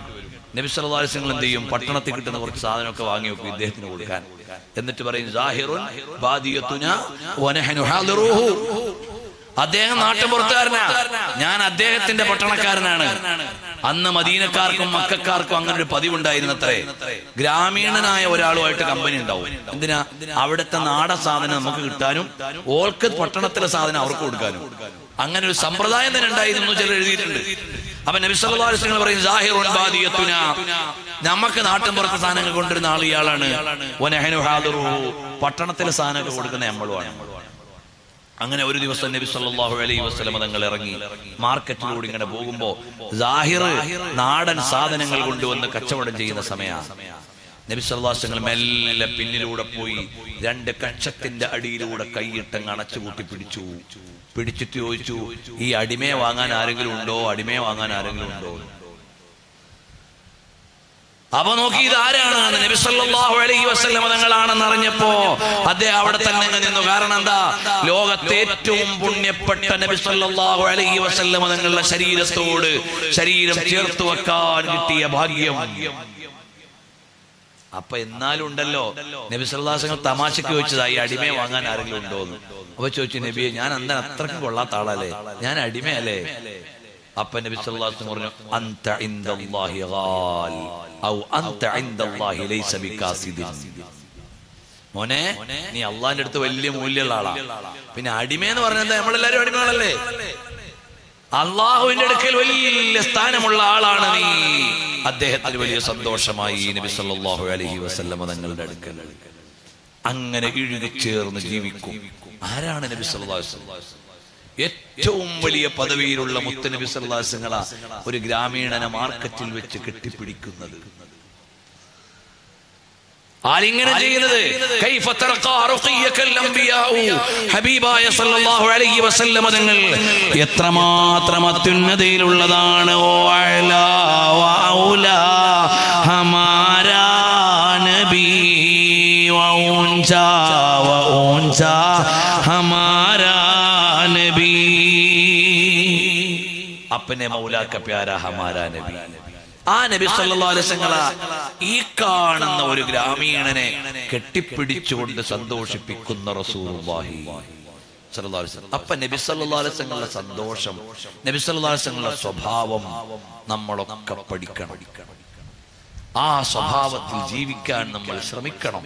നബി സല്ലല്ലാഹു അലൈഹി വസല്ലം എന്ത് ചെയ്യും? പട്ടണത്തിൽ കിട്ടുന്ന കുറച്ച് സാധനമൊക്കെ വാങ്ങി വെക്കും ഇദ്ദേഹത്തിന് കൊടുക്കാൻ. എന്നിട്ട് പറയും, സാഹിറുൻ ബാദിയത്തുനാ വനഹനു ഹാദിറുഹു, അദ്ദേഹം നാട്ടുപുറത്തുകാരനാ, ഞാൻ അദ്ദേഹത്തിന്റെ പട്ടണക്കാരനാണ്. അന്ന് മദീനക്കാർക്കും മക്കക്കാർക്കും അങ്ങനെ ഒരു പതിവുണ്ടായിരുന്നത്രേ. ഗ്രാമീണനായ ഒരാളുമായിട്ട് കമ്പനി ഉണ്ടാവും. എന്തിനാ? അവിടുത്തെ നാടൻ സാധനം നമുക്ക് കിട്ടാനും ഓൾക്ക് പട്ടണത്തിലെ സാധനം അവർക്ക് കൊടുക്കാനും. അങ്ങനെ ഒരു സമ്പ്രദായം തന്നെ ഉണ്ടായിരുന്നു, ചിലർ എഴുതിയിട്ടുണ്ട്. അപ്പൊ നബി സല്ലല്ലാഹു അലൈഹി വസല്ലം പറയും, സാഹിറുൻ ബാദിയത്തുനാ, നമുക്ക് നാട്ടിൻപുറത്തെ സാധനങ്ങൾ കൊണ്ടിരുന്ന ആൾ ഇയാളാണ്. വനഹനു ഹാദിറുഹു, പട്ടണത്തിലെ സാധനമൊക്കെ കൊടുക്കുന്ന നമ്മളുമാണ്. അങ്ങനെ ഒരു ദിവസം നബി സല്ലല്ലാഹു അലൈഹി വസല്ലം തങ്ങൾ ഇറങ്ങി മാർക്കറ്റിലൂടെ ഇങ്ങനെ പോകുമ്പോ സാഹിർ നാടൻ സാധനങ്ങൾ കൊണ്ടുവന്ന് കച്ചവടം ചെയ്യുന്ന സമയമാണ്. നബി സല്ലല്ലാഹു അലൈഹി വസല്ലം മെല്ലെ പിന്നിലൂടെ പോയി 2 കക്ഷത്തിന്റെ അടിയിലൂടെ കൈയിട്ടങ്ങ് അണച്ചുകൂട്ടി പിടിച്ചിട്ട് ചോദിച്ചു, ഈ അടിമയെ വാങ്ങാൻ ആരെങ്കിലും ഉണ്ടോ? അടിമയെ വാങ്ങാൻ ആരെങ്കിലും ഉണ്ടോ? അപ്പൊ നോക്കി ഇത് ആരാണ്? നബി സല്ലല്ലാഹു അലൈഹി വസല്ലം തങ്ങളാണെന്ന് അറിഞ്ഞപ്പോ അദ്ദേഹം അവിടെ തന്നെ നിന്നു. കാരണം എന്താ? ലോകത്തെ ഏറ്റവും പുണ്യപ്പെട്ട നബി സല്ലല്ലാഹു അലൈഹി വസല്ലം തങ്ങളുടെ ശരീരത്തോട് ശരീരം ചേർത്ത് വെക്കാൻ കിട്ടിയ ഭാഗ്യം. അപ്പൊ എന്നാലും ഉണ്ടല്ലോ, നബി സല്ലല്ലാഹു അലൈഹി വസല്ലം തമാശക്ക് ചോദിച്ചതാ, ഈ അടിമയെ വാങ്ങാൻ ആരെങ്കിലും ഉണ്ടോന്ന്. അപ്പൊ ചോദിച്ചു, നബിയെ ഞാൻ എന്താ അത്രക്കും കൊള്ളാത്ത ആളല്ലേ, ഞാൻ അടിമയല്ലേ? അപ്പൊ നബി സല്ലല്ലാഹു അലൈഹി വസല്ലം പറഞ്ഞു, അൻത ഇൻദല്ലാഹി ഗാൽ ഔ അൻത ഇൻദല്ലാഹി ലൈസ ബികാസിദിൻ. മോനെ, നീ അള്ളാന്റെ അടുത്ത് വലിയ മൂല്യമുള്ള ആളാ. പിന്നെ അടിമയെന്ന് പറഞ്ഞാൽ നമ്മളെല്ലാരും അടിമകളല്ലേ? അള്ളാഹുവിന്റെ അടുക്കൽ വലിയ സ്ഥാനമുള്ള ആളാണ് നീ. അദ്ദേഹത്തിന് വലിയ സന്തോഷമായി നബി സല്ലല്ലാഹു അലൈഹി വസല്ലം തങ്ങളുടെ അടുക്കൽ. അങ്ങനെ ഇഴുകിച്ചേർന്ന് ജീവിക്കും. ആരാണ് നബി സല്ലല്ലാഹു അലൈഹി വസല്ലം? ഏറ്റവും വലിയ പദവിയിലുള്ള മുത്ത് നബി സല്ലല്ലാഹു അലൈഹി വസല്ലം ഒരു ഗ്രാമീണനെ മാർക്കറ്റിൽ വെച്ച് കെട്ടിപ്പിടിക്കുന്നത്. ആരിങ്ങനെ ചെയ്യുന്നത്? കൈഫ തർഖാ റുഖിയകൽ അംബിയാഉ. ഹബീബായ സല്ലല്ലാഹു അലൈഹി വസല്ലം തങ്ങൾ എത്രമാത്രം അത്യുന്നതയിലുള്ളതാണ്. ഓ അലാ വഔലാ ഹമാരാ നബി വഉൻജാ വഉൻജാ ഹമാരാ നബി. അപ്പനെ മൗലാ ക പ്യാരാ ഹമാരാ നബി. ആ നബി സല്ലല്ലാഹു അലൈഹി വസല്ലം ഈ കാണുന്ന ഒരു ഗ്രാമീണനെ കെട്ടിപ്പിടിച്ചുകൊണ്ട് സന്തോഷിപ്പിക്കുന്ന റസൂലുള്ളാഹി സല്ലല്ലാഹു അലൈഹി വസല്ലം. അപ്പൊ നബി സല്ലല്ലാഹു അലൈഹി വസല്ലം സന്തോഷം, നബി സല്ലല്ലാഹു അലൈഹി വസല്ലം സ്വഭാവം നമ്മളൊക്കെ പഠിക്കണം. ആ സ്വഭാവത്തിൽ ജീവിക്കാൻ നമ്മൾ ശ്രമിക്കണം.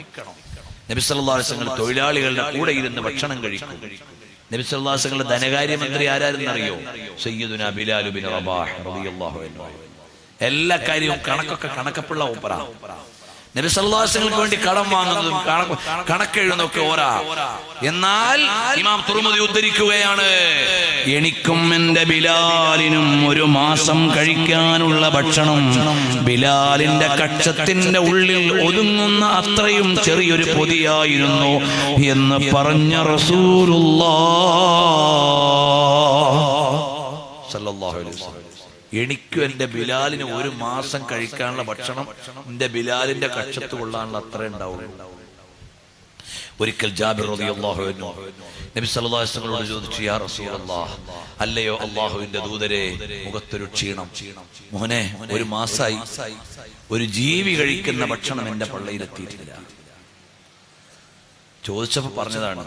നബി സല്ലല്ലാഹു അലൈഹി വസല്ലം തൊഴിലാളികളുടെ കൂടെ ഇരുന്ന് ഭക്ഷണം കഴിക്കും. നബി സല്ലല്ലാഹു അലൈഹി വസല്ലം ധനകാര്യമന്ത്രി ആരാരെന്നറിയോ? സയ്യിദുനാ ബിലാൽ ബിൻ റബാഹ് റളിയല്ലാഹു അൻഹു. എല്ലാ കാര്യവും കണക്കപ്പുള്ള ഓപ്പറ. നബി സല്ലല്ലാഹു അലൈഹി വസല്ലം വേണ്ടി കടം വാങ്ങുന്നതും കണക്കെഴുതുന്നതൊക്കെ ഓരാ. എന്നാൽ ഇമാം തുർമുദി ഉദ്ധരിക്കുകയാണ്, എനിക്കും എന്റെ ബിലാലിനും ഒരു മാസം കഴിക്കാനുള്ള ഭക്ഷണം ബിലാലിന്റെ കക്ഷത്തിന്റെ ഉള്ളിൽ ഒതുങ്ങുന്ന അത്രയും ചെറിയൊരു പൊതിയായിരുന്നു എന്ന് പറഞ്ഞ റസൂലുള്ളാഹ് സല്ലല്ലാഹു അലൈഹി വസല്ലം. എനിക്കും എന്റെ ബിലാലിന് ഒരു മാസം കഴിക്കാനുള്ള ഭക്ഷണം എന്റെ ബിലാലിന്റെ കക്ഷത്ത് കൊള്ളാനുള്ള അത്ര ഉണ്ടാവുള്ളൂ. ഒരിക്കൽ ജാബിർ റളിയല്ലാഹു അൻഹു നബി സല്ലല്ലാഹു അലൈഹി വസല്ലമയോട് ചോദിച്ചു, യാ റസൂലല്ലാഹ്, അല്ലയോ അല്ലാഹുവിന്റെ ദൂതരെ, മുഖത്തൊരു ക്ഷീണം. മോനെ, ഒരു മാസമായി ഒരു ജീവി കഴിക്കുന്ന ഭക്ഷണം എന്റെ പള്ളയിലെത്തിയിട്ടില്ല. ചോദിച്ചപ്പോ പറഞ്ഞതാണ്.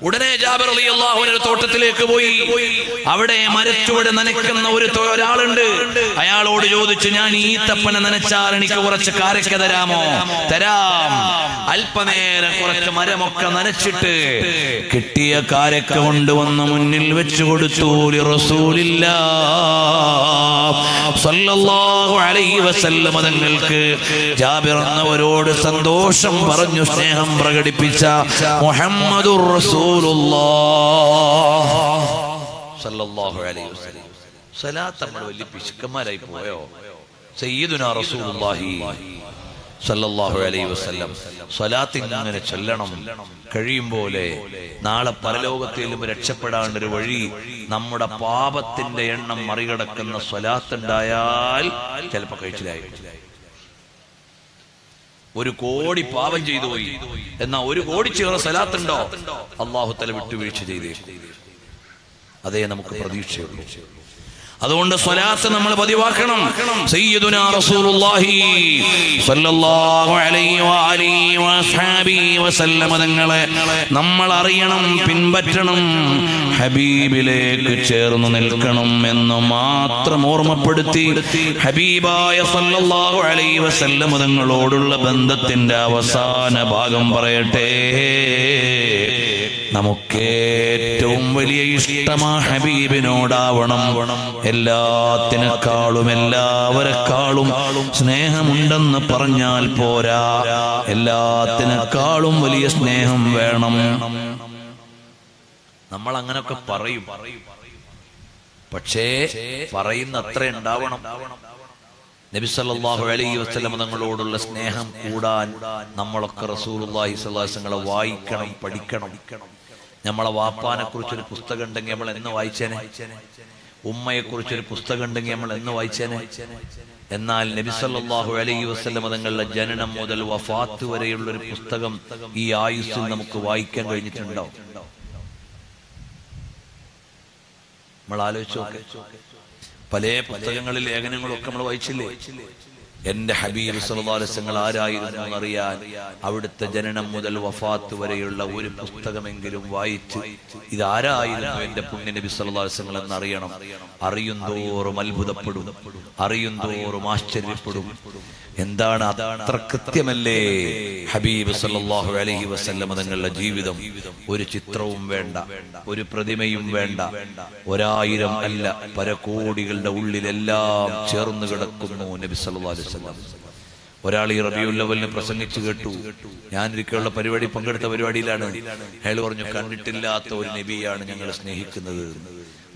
ഉടനെ ജാബിർ റളിയല്ലാഹു അൻഹു തോട്ടത്തിലേക്ക് പോയി. അവിടെ മരച്ചുവട് നനയ്ക്കുന്ന ഒരാളുണ്ട്. അയാളോട് ചോദിച്ചു, ഞാൻ ഈത്തപ്പന നനച്ചാൽ എനിക്ക് കുറച്ച് കാരക്ക തരാമോ? തരാം. അല്പനേരം കുറച്ച് മരമൊക്കെ നനച്ചിട്ട് കിട്ടിയ കാരക്ക കൊണ്ടുവന്ന് മുന്നിൽ വെച്ചു കൊടുത്തു. റസൂലില്ലാഹ് സല്ലല്ലാഹു അലൈഹി വസല്ലം തങ്ങൾക്ക് ജാബിർ എന്നവരോട് സന്തോഷം പറഞ്ഞു സ്നേഹം പ്രകടിപ്പിച്ച മുഹമ്മദുർ റസൂലുള്ളാഹ് സല്ലല്ലാഹു അലൈഹി വസല്ലം. സലാത്ത് നമ്മൾ വലിയ പിശുക്കന്മാരായി പോയോ? സയ്യിദുനാ റസൂലുള്ളാഹി സല്ലല്ലാഹു അലൈഹി വസല്ലം സ്വലാത്ത് ഇങ്ങനെ ചൊല്ലണം. കഴിയും പോലെ നാളെ പരലോകത്തിലും രക്ഷപ്പെടാണ്ടൊരു വഴി നമ്മുടെ പാപത്തിന്റെ എണ്ണം മറികടക്കുന്ന സ്വലാത്ത് ഉണ്ടായാൽ ചിലപ്പോ കഴിച്ചിലായി. 1 കോടി പാപം ചെയ്തു പോയി, എന്നാ 1 കോടി ചേർന്ന സ്വലാത്തുണ്ടോ? അല്ലാഹു തആല വിട്ടുവീഴ്ച ചെയ്തേക്കും. അതേ നമുക്ക് പ്രതീക്ഷയുള്ളൂ. അതുകൊണ്ട് സ്വലാത്ത് നമ്മൾ പതിവാക്കണം. സയ്യിദുനാ റസൂലുള്ളാഹി സ്വല്ലല്ലാഹു അലൈഹി വആലിഹി വസഹബിഹി വസല്ലം തങ്ങളെ നമ്മൾ അറിയണം, പിൻപറ്റണം, ഹബീബിലേക്ക് ചേർന്ന് നിൽക്കണം എന്ന് മാത്രം ഓർമ്മപ്പെടുത്തി ഹബീബായ സ്വല്ലല്ലാഹു അലൈഹി വസല്ലം തങ്ങളോടുള്ള ബന്ധത്തിന്റെ അവസാന ഭാഗം പറയട്ടെ. നമുക്കേറ്റവും വലിയ ഇഷ്ടമാ ഹബീബിനോടാവണം. എല്ലാത്തിനേക്കാളും എല്ലാവരെക്കാളും സ്നേഹമുണ്ടെന്ന് പറഞ്ഞാൽ പോരാ, എല്ലാത്തിനേക്കാളും വലിയ സ്നേഹം വേണം. നമ്മൾ അങ്ങനൊക്കെ പറയും, പക്ഷേ പറയുന്ന അത്ര ഉണ്ടാവണം. നബി സല്ലല്ലാഹു അലൈഹി വസല്ലം തങ്ങളോടുള്ള സ്നേഹം കൂടാൻ നമ്മളൊക്കെ റസൂലുള്ളാഹി സ്വല്ലല്ലാഹു അലൈഹി വസല്ലം വായിക്കണം, പഠിക്കണം. നമ്മളെ വാപ്പാനെ കുറിച്ചൊരു പുസ്തകം ഉണ്ടെങ്കിൽ നമ്മൾ എന്ന് വായിച്ചേനെ? ഉമ്മയെക്കുറിച്ചൊരു പുസ്തകം ഉണ്ടെങ്കിൽ നമ്മൾ എന്ന് വായിച്ചേനെ. എന്നാൽ നബി സല്ലല്ലാഹു അലൈഹി വസല്ലം തങ്ങളുടെ ജനനം മുതൽ വഫാത്ത് വരെയുള്ള ഒരു പുസ്തകം ഈ ആയുസ്സിൽ നമുക്ക് വായിക്കാൻ കഴിഞ്ഞിട്ടുണ്ടോ? നമ്മൾ ആലോചിച്ച് നോക്ക്. പല പുസ്തകങ്ങളിൽ ലേഖനങ്ങളൊക്കെ നമ്മൾ വായിച്ചില്ലേ? എന്റെ ഹബീബ് സല്ലല്ലാഹു അലൈഹി വസല്ലം ആരായിരുന്നു എന്നറിയാൻ അവിടുത്തെ ജനനം മുതൽ വഫാത്ത് വരെയുള്ള ഒരു പുസ്തകമെങ്കിലും വായിച്ച് ഇതാരായിരുന്നു എന്റെ പുണ്യ നബി സല്ലല്ലാഹു അലൈഹി വസല്ലം എന്നറിയണം. അറിയുന്തോറും അത്ഭുതപ്പെടും, അറിയുന്തോറും ആശ്ചര്യപ്പെടും. എന്താണ് അത്ര കൃത്യമല്ലേ ഹബീബ് സല്ലല്ലാഹു അലൈഹി വസല്ലം തങ്ങളുടെ ജീവിതം? ഒരു ചിത്രവും വേണ്ട, ഒരു പ്രതിമയും വേണ്ട, 1000 അല്ല പരകോടികളുടെ ഉള്ളിലെല്ലാം ചേർന്ന് കിടക്കുന്നു നബി സല്ലല്ലാഹു അലൈഹി വസല്ലം. ഒരാൾ ഈ റബീഉൽ അവ്വലിനെ പ്രസംഗിച്ചു കേട്ടു. ഞാനൊരിക്കലുള്ള പരിപാടി പങ്കെടുത്ത പരിപാടിയിലാണ്. അയാൾ പറഞ്ഞു, കണ്ടിട്ടില്ലാത്ത ഒരു നബിയാണ് ഞങ്ങൾ സ്നേഹിക്കുന്നത്.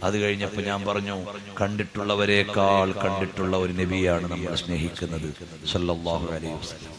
അത് കഴിഞ്ഞപ്പോൾ ഞാൻ പറഞ്ഞു, കണ്ടിട്ടുള്ളവരെക്കാൾ കണ്ടിട്ടുള്ള ഒരു നബിയാണ് നമ്മൾ സ്നേഹിക്കുന്നത് സല്ലല്ലാഹു അലൈഹി വസല്ലം.